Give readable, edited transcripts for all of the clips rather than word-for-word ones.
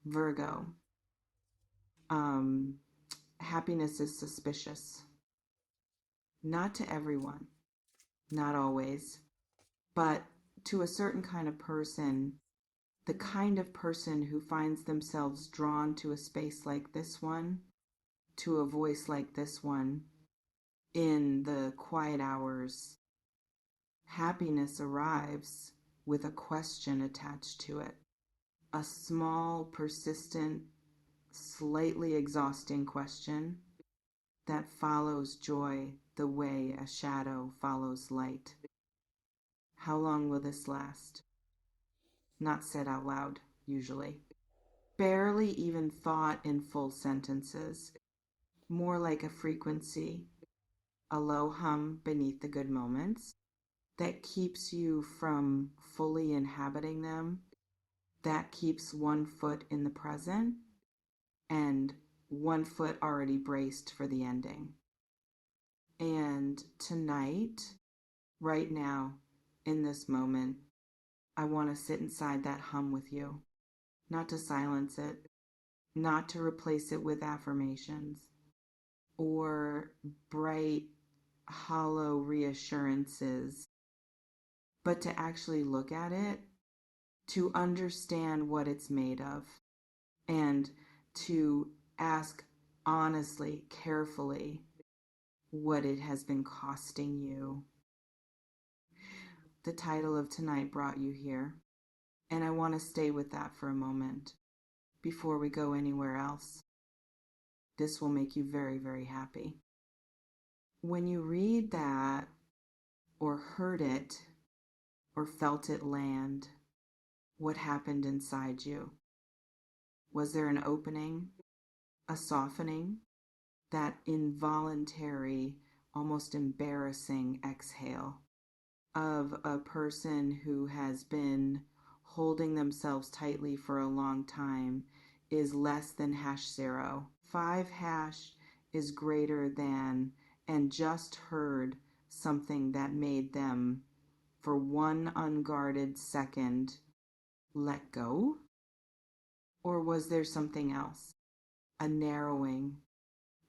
Virgo. Um, Happiness is suspicious. Not to everyone, not always, but to a certain kind of person, the kind of person who finds themselves drawn to a space like this one, to a voice like this one, in the quiet hours. Happiness arrives with a question attached to it, a small, persistent, slightly exhausting question that follows joy the way a shadow follows light. How long will this last? Not said out loud, usually. Barely even thought in full sentences. More like a frequency, a low hum beneath the good moments that keeps you from fully inhabiting them, that keeps one foot in the present and one foot already braced for the ending. And tonight, right now, in this moment, I want to sit inside that hum with you, not to silence it, not to replace it with affirmations or bright, hollow reassurances, but to actually look at it, to understand what it's made of, and to ask honestly, carefully, what it has been costing you. The title of tonight brought you here, and I want to stay with that for a moment before we go anywhere else. This will make you very, very happy. When you read that, or heard it, or felt it land, what happened inside you? Was there an opening, a softening, that involuntary, almost embarrassing exhale of a person who has been holding themselves tightly for a long time is less than #0. 5 hash is greater than, and just heard something that made them, for one unguarded second, let go? Or was there something else? A narrowing,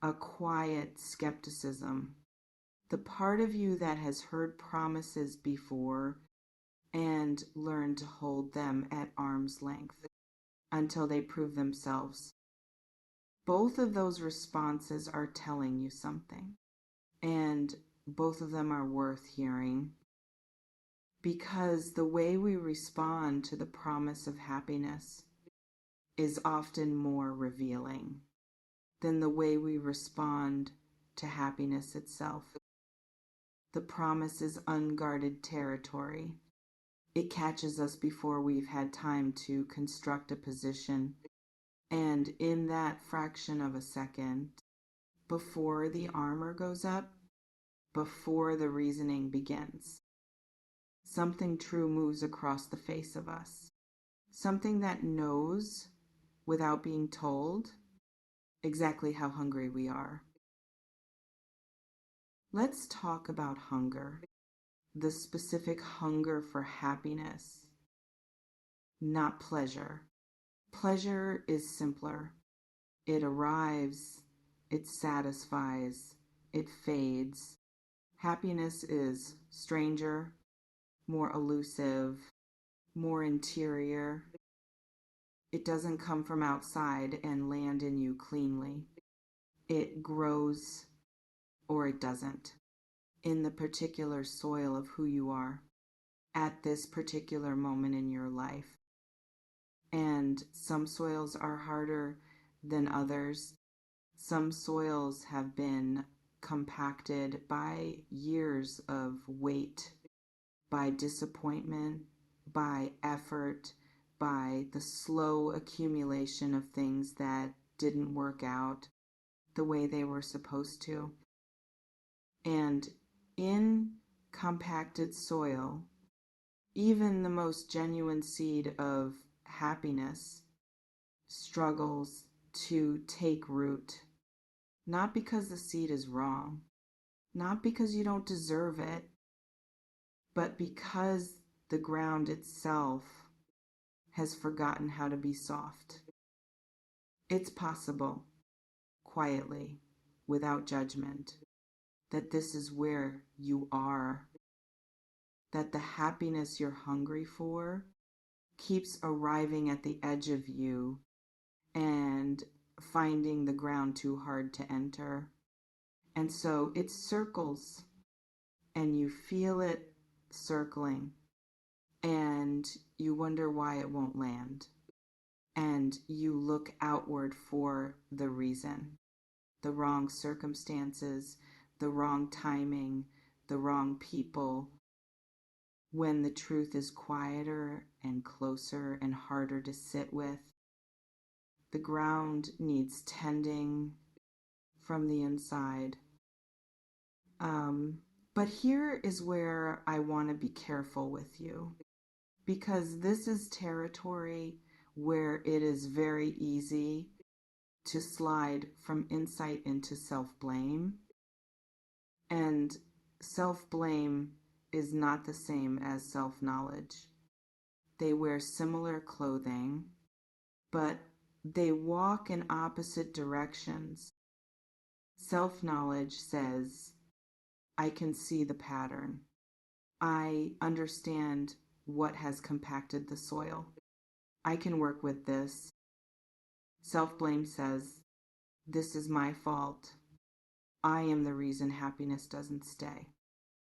a quiet skepticism, the part of you that has heard promises before and learned to hold them at arm's length until they prove themselves. Both of those responses are telling you something, and both of them are worth hearing, because the way we respond to the promise of happiness is often more revealing than the way we respond to happiness itself. The promise is unguarded territory. It catches us before we've had time to construct a position. And in that fraction of a second, before the armor goes up, before the reasoning begins, something true moves across the face of us. Something that knows, without being told, exactly how hungry we are. Let's talk about hunger, the specific hunger for happiness, not pleasure. Pleasure is simpler. It arrives, it satisfies, it fades. Happiness is stranger, more elusive, more interior. It doesn't come from outside and land in you cleanly. It grows, or it doesn't, in the particular soil of who you are at this particular moment in your life. And some soils are harder than others. Some soils have been compacted by years of weight, by disappointment, by effort, by the slow accumulation of things that didn't work out the way they were supposed to. And in compacted soil, even the most genuine seed of happiness struggles to take root. Not because the seed is wrong, not because you don't deserve it, but because the ground itself has forgotten how to be soft. It's possible, quietly, without judgment, that this is where you are, that the happiness you're hungry for keeps arriving at the edge of you and finding the ground too hard to enter. And so it circles, and you feel it circling, and you wonder why it won't land. And you look outward for the reason, the wrong circumstances, the wrong timing, the wrong people, when the truth is quieter and closer and harder to sit with. The ground needs tending from the inside. But here is where I want to be careful with you, because this is territory where it is very easy to slide from insight into self-blame. And self-blame is not the same as self-knowledge. They wear similar clothing, but they walk in opposite directions. Self-knowledge says, I can see the pattern. I understand what has compacted the soil. I can work with this. Self-blame says, this is my fault. I am the reason happiness doesn't stay.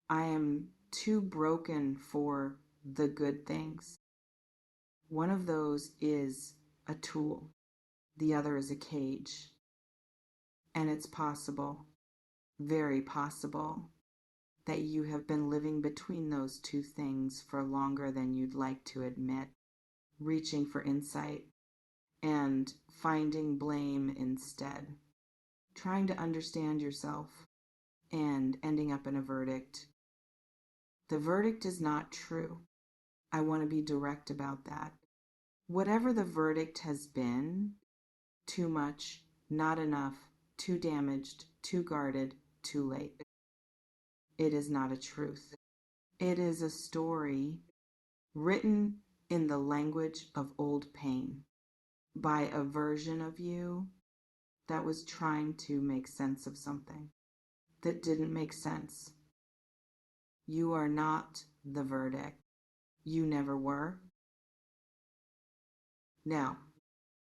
I am too broken for the good things. One of those is a tool. The other is a cage. And it's possible, very possible, that you have been living between those two things for longer than you'd like to admit, reaching for insight and finding blame instead, trying to understand yourself and ending up in a verdict. The verdict is not true. I want to be direct about that. Whatever the verdict has been, too much, not enough, too damaged, too guarded, too late. It is not a truth. It is a story written in the language of old pain by a version of you that was trying to make sense of something that didn't make sense. You are not the verdict. You never were. Now,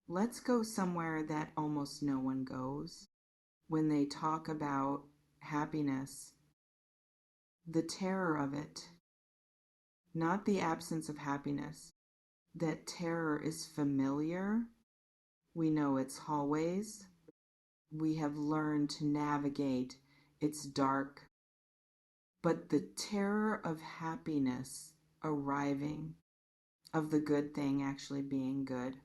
let's go somewhere that almost no one goes when they talk about happiness. The terror of it, not the absence of happiness. That terror is familiar. We know its hallways. We have learned to navigate its dark. But the terror of happiness arriving, of the good thing actually being good,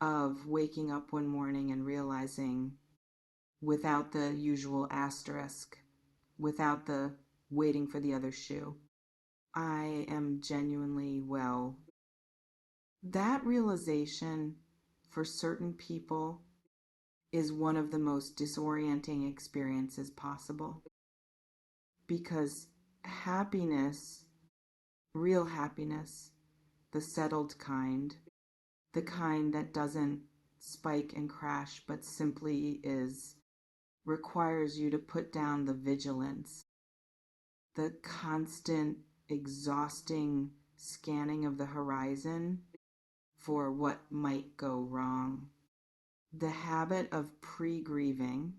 of waking up one morning and realizing, without the usual asterisk, without the waiting for the other shoe, I am genuinely well. That realization for certain people is one of the most disorienting experiences possible, because happiness, real happiness, the settled kind, the kind that doesn't spike and crash but simply is, requires you to put down the vigilance, the constant, exhausting scanning of the horizon for what might go wrong. The habit of pre-grieving,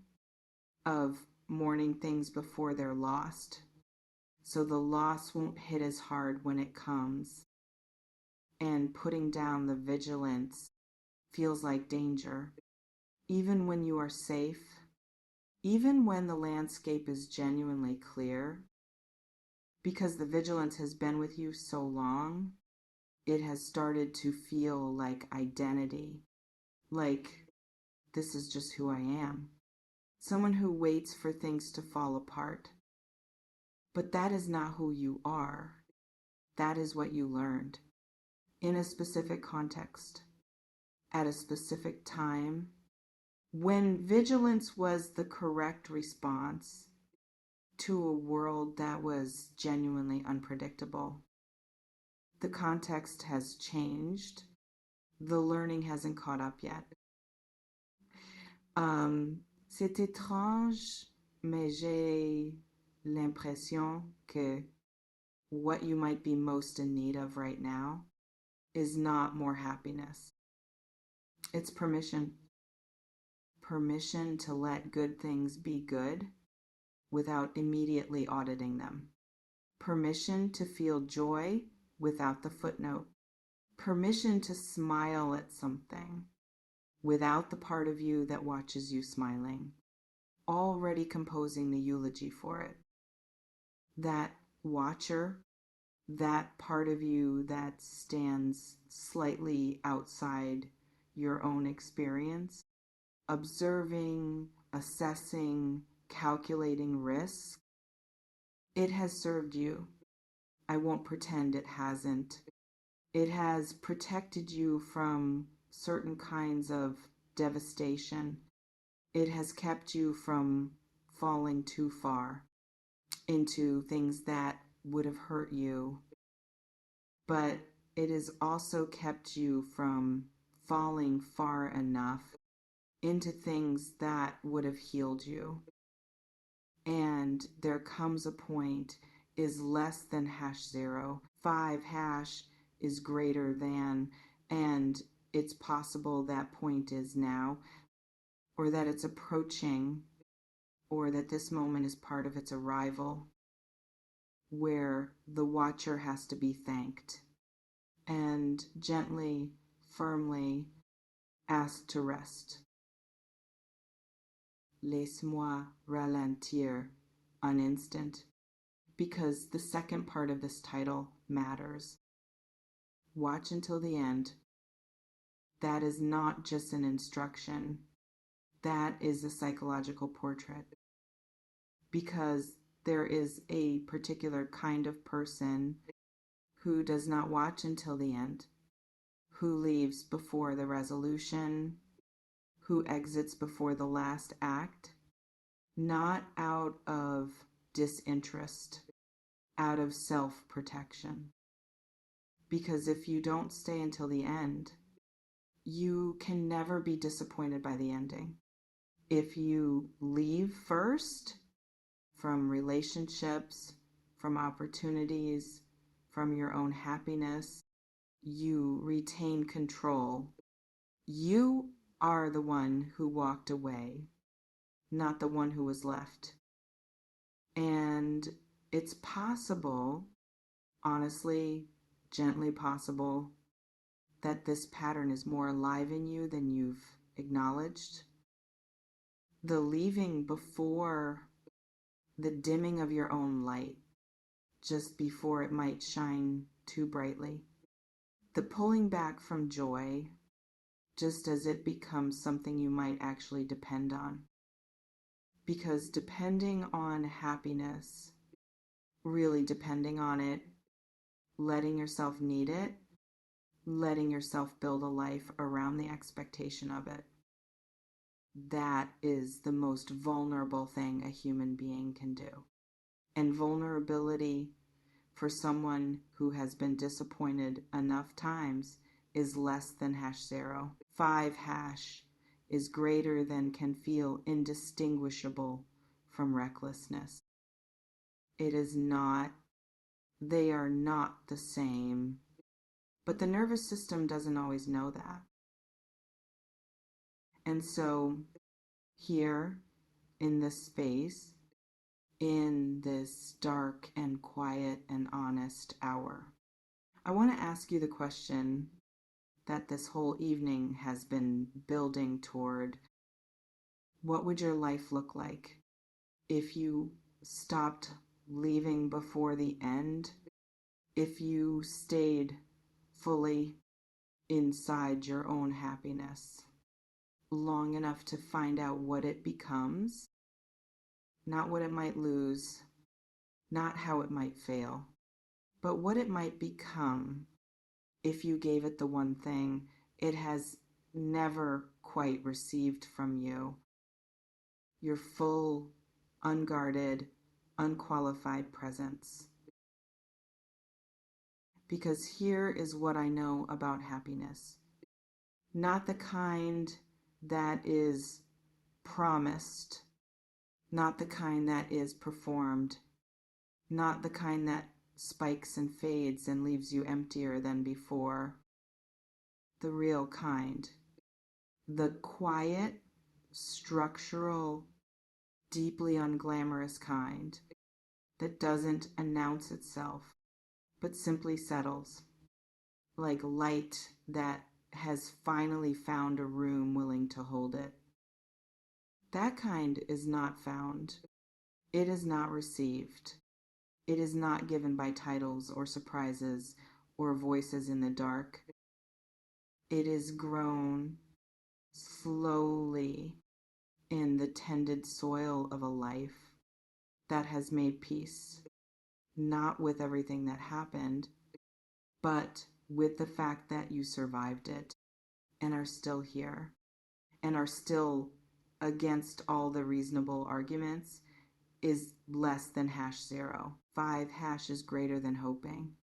of mourning things before they're lost, so the loss won't hit as hard when it comes. And putting down the vigilance feels like danger, even when you are safe, even when the landscape is genuinely clear, because the vigilance has been with you so long, it has started to feel like identity, like this is just who I am. Someone who waits for things to fall apart. But that is not who you are. That is what you learned in a specific context, at a specific time, when vigilance was the correct response to a world that was genuinely unpredictable. The context has changed. The learning hasn't caught up yet. C'est étrange, mais j'ai l'impression que what you might be most in need of right now is not more happiness. It's permission. Permission to let good things be good without immediately auditing them. Permission to feel joy without the footnote. Permission to smile at something without the part of you that watches you smiling, already composing the eulogy for it. That watcher, that part of you that stands slightly outside your own experience, observing, assessing, calculating risk, it has served you. I won't pretend it hasn't. It has protected you from certain kinds of devastation. It has kept you from falling too far into things that would have hurt you. But it has also kept you from falling far enough into things that would have healed you. And there comes a point is less than #0. 5 is greater than, and it's possible that point is now, or that it's approaching, or that this moment is part of its arrival, where the watcher has to be thanked and gently, firmly asked to rest. Laisse-moi ralentir un instant, because the second part of this title matters. Watch until the end. That is not just an instruction. That is a psychological portrait. Because there is a particular kind of person who does not watch until the end, who leaves before the resolution, who exits before the last act, not out of disinterest, out of self-protection. Because if you don't stay until the end, you can never be disappointed by the ending. If you leave first from relationships, from opportunities, from your own happiness, you retain control. You are the one who walked away, not the one who was left. And it's possible, honestly, gently possible, that this pattern is more alive in you than you've acknowledged. The leaving before the dimming of your own light, just before it might shine too brightly. The pulling back from joy, just as it becomes something you might actually depend on. Because depending on happiness, really depending on it, letting yourself need it, letting yourself build a life around the expectation of it, that is the most vulnerable thing a human being can do. And vulnerability for someone who has been disappointed enough times is less than #0. 5 is greater than can feel indistinguishable from recklessness. It is not, they are not the same. But the nervous system doesn't always know that. And so here in this space, in this dark and quiet and honest hour, I want to ask you the question that this whole evening has been building toward. What would your life look like if you stopped leaving before the end? If you stayed fully inside your own happiness long enough to find out what it becomes, not what it might lose, not how it might fail, but what it might become if you gave it the one thing it has never quite received from you, your full, unguarded, unqualified presence. Because here is what I know about happiness. Not the kind that is promised, not the kind that is performed, not the kind that spikes and fades and leaves you emptier than before. The real kind. The quiet, structural, deeply unglamorous kind that doesn't announce itself, but simply settles, like light that has finally found a room willing to hold it. That kind is not found. It is not received. It is not given by titles or surprises or voices in the dark. It is grown slowly in the tended soil of a life that has made peace, not with everything that happened, but with the fact that you survived it and are still here and are still, against all the reasonable arguments, is less than #0. 5 hash is greater than hoping.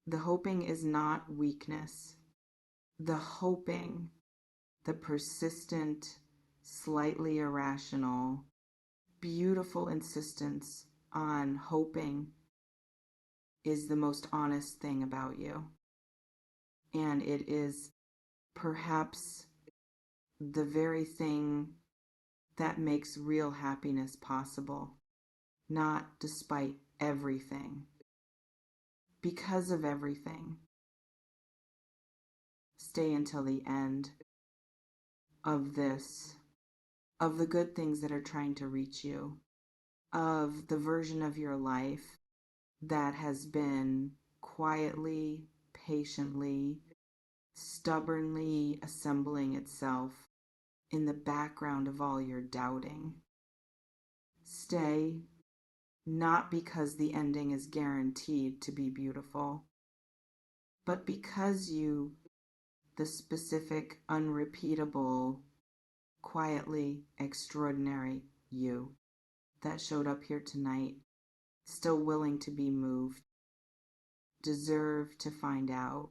The hoping is not weakness. The hoping, the persistent, slightly irrational, beautiful insistence on hoping is the most honest thing about you. And it is perhaps the very thing that makes real happiness possible, not despite everything, because of everything. Stay until the end of this, of the good things that are trying to reach you, of the version of your life that has been quietly, patiently, stubbornly assembling itself in the background of all your doubting. Stay, not because the ending is guaranteed to be beautiful, but because you, the specific, unrepeatable, quietly extraordinary you that showed up here tonight, still willing to be moved, deserve to find out